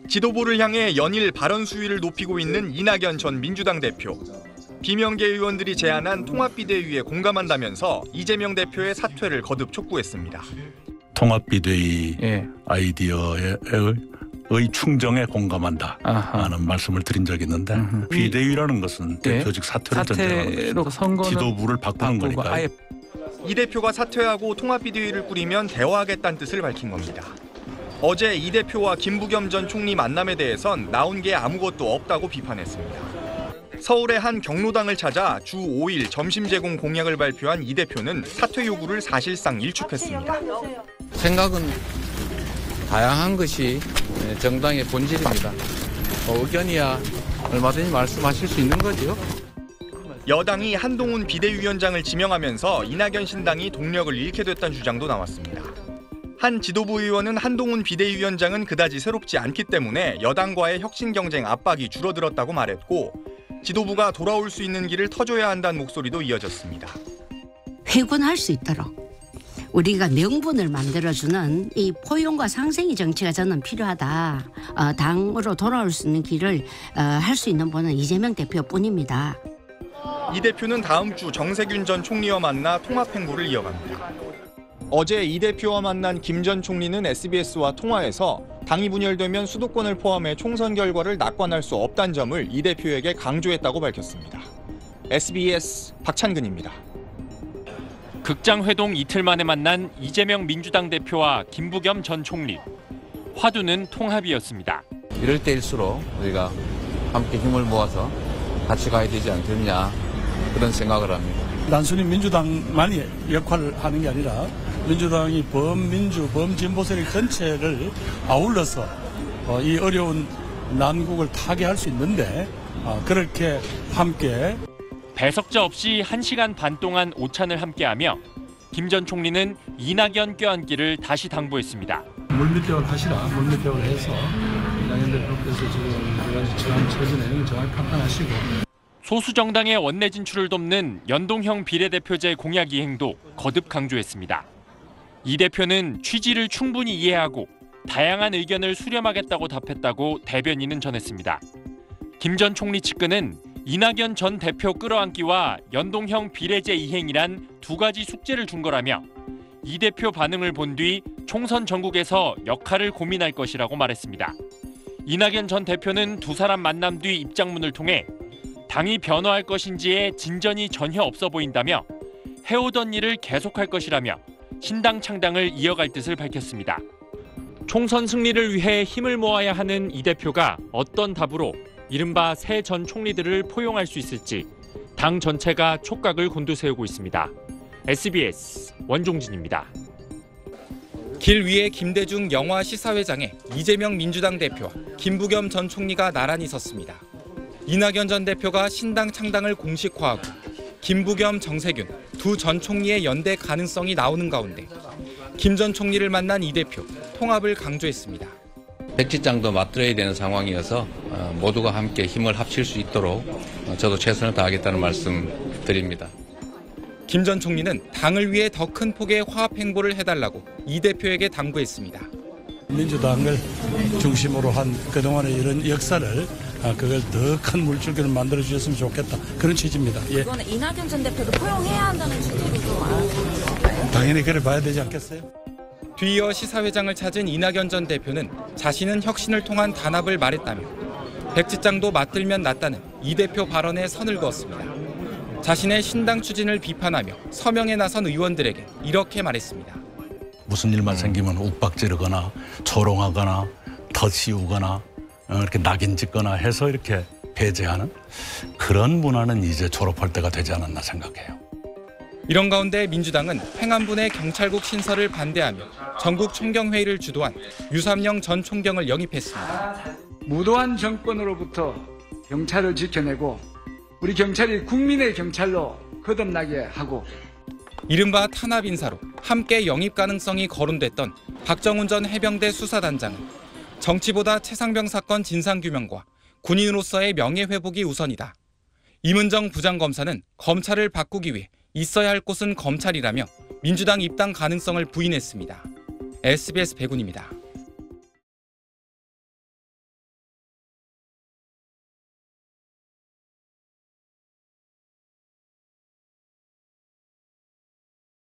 지도부를 향해 연일 발언 수위를 높이고 있는 이낙연 전 민주당 대표. 비명계 의원들이 제안한 통합비대위에 공감한다면서 이재명 대표의 사퇴를 거듭 촉구했습니다. 통합비대위 아이디어의 충정에 공감한다 하는 말씀을 드린 적이 있는데 비대위라는 것은 대표직 사퇴를 전제하는 것입니다. 지도부를 바꾸는 거니까요. 이 대표가 사퇴하고 통합비대위를 꾸리면 대화하겠다는 뜻을 밝힌 겁니다. 어제 이 대표와 김부겸 전 총리 만남에 대해선 나온 게 아무것도 없다고 비판했습니다. 서울의 한 경로당을 찾아 주 5일 점심 제공 공약을 발표한 이 대표는 사퇴 요구를 사실상 일축했습니다. 생각은 다양한 것이 정당의 본질입니다. 의견이야 얼마든지 말씀하실 수 있는 거죠. 여당이 한동훈 비대위원장을 지명하면서 이낙연 신당이 동력을 잃게 됐다는 주장도 나왔습니다. 한 지도부 의원은 한동훈 비대위원장은 그다지 새롭지 않기 때문에 여당과의 혁신 경쟁 압박이 줄어들었다고 말했고 지도부가 돌아올 수 있는 길을 터줘야 한다는 목소리도 이어졌습니다. 회군할 수 있도록 우리가 명분을 만들어주는 이 포용과 상생의 정치가 저는 필요하다. 당으로 돌아올 수 있는 길을 할 수 있는 분은 이재명 대표뿐입니다. 이 대표는 다음 주 정세균 전 총리와 만나 통합 행보를 이어갑니다. 어제 이 대표와 만난 김 전 총리는 SBS와 통화에서 당이 분열되면 수도권을 포함해 총선 결과를 낙관할 수 없다는 점을 이 대표에게 강조했다고 밝혔습니다. SBS 박찬근입니다. 극장 회동 이틀 만에 만난 이재명 민주당 대표와 김부겸 전 총리. 화두는 통합이었습니다. 이럴 때일수록 우리가 함께 힘을 모아서 같이 가야 되지 않겠냐 그런 생각을 합니다. 단순히 민주당만이 역할을 하는 게 아니라 민주당이 범민주, 범진보 세력 전체를 아울러서 이 어려운 난국을 타개할 수 있는데 그렇게 함께 배석자 없이 1시간 반 동안 오찬을 함께하며 김 전 총리는 이낙연 껴안기를 다시 당부했습니다. 물밑배울 하시라. 물밑배울 해서 이낙연 대표께서 지금 여러 가지 처한 처지 내용을 정확히 판단하시고 소수 정당의 원내 진출을 돕는 연동형 비례대표제 공약 이행도 거듭 강조했습니다. 이 대표는 취지를 충분히 이해하고 다양한 의견을 수렴하겠다고 답했다고 대변인은 전했습니다. 김 전 총리 측근은 이낙연 전 대표 끌어안기와 연동형 비례제 이행이란 두 가지 숙제를 준 거라며 이 대표 반응을 본 뒤 총선 전국에서 역할을 고민할 것이라고 말했습니다. 이낙연 전 대표는 두 사람 만남 뒤 입장문을 통해 당이 변화할 것인지에 진전이 전혀 없어 보인다며 해오던 일을 계속할 것이라며 신당 창당을 이어갈 뜻을 밝혔습니다. 총선 승리를 위해 힘을 모아야 하는 이 대표가 어떤 답으로 이른바 새 전 총리들을 포용할 수 있을지 당 전체가 촉각을 곤두세우고 있습니다. SBS 원종진입니다. 길 위에 김대중 영화 시사회장에 이재명 민주당 대표와 김부겸 전 총리가 나란히 섰습니다. 이낙연 전 대표가 신당 창당을 공식화하고 김부겸, 정세균 두 전 총리의 연대 가능성이 나오는 가운데 김 전 총리를 만난 이 대표 통합을 강조했습니다. 백지장도 맞들어야 되는 상황이어서 모두가 함께 힘을 합칠 수 있도록 저도 최선을 다하겠다는 말씀 드립니다. 김 전 총리는 당을 위해 더 큰 폭의 화합 행보를 해달라고 이 대표에게 당부했습니다. 민주당을 중심으로 한 그동안의 이런 역사를 그걸 더 큰 물줄기를 만들어 주셨으면 좋겠다. 그런 취지입니다. 이거는 이낙연 전 대표도 포용해야 한다는 취지로 좀 알아주세요. 당연히 그래 봐야 되지 않겠어요? 뒤이어 시사회장을 찾은 이낙연 전 대표는 자신은 혁신을 통한 단합을 말했다며 백지장도 맞들면 낫다는 이 대표 발언에 선을 그었습니다. 자신의 신당 추진을 비판하며 서명에 나선 의원들에게 이렇게 말했습니다. 무슨 일만 생기면 욱박지르거나 조롱하거나 덧씌우거나 이렇게 낙인 찍거나 해서 이렇게 배제하는 그런 문화는 이제 졸업할 때가 되지 않았나 생각해요. 이런 가운데 민주당은 행안부의 경찰국 신설을 반대하며 전국 총경회의를 주도한 유삼영 전 총경을 영입했습니다. 무도한 정권으로부터 경찰을 지켜내고 우리 경찰이 국민의 경찰로 거듭나게 하고 이른바 탄압 인사로 함께 영입 가능성이 거론됐던 박정훈 전 해병대 수사단장은 정치보다 최상병 사건 진상규명과 군인으로서의 명예회복이 우선이다. 임은정 부장검사는 검찰을 바꾸기 위해 있어야 할 곳은 검찰이라며 민주당 입당 가능성을 부인했습니다. SBS 백운입니다.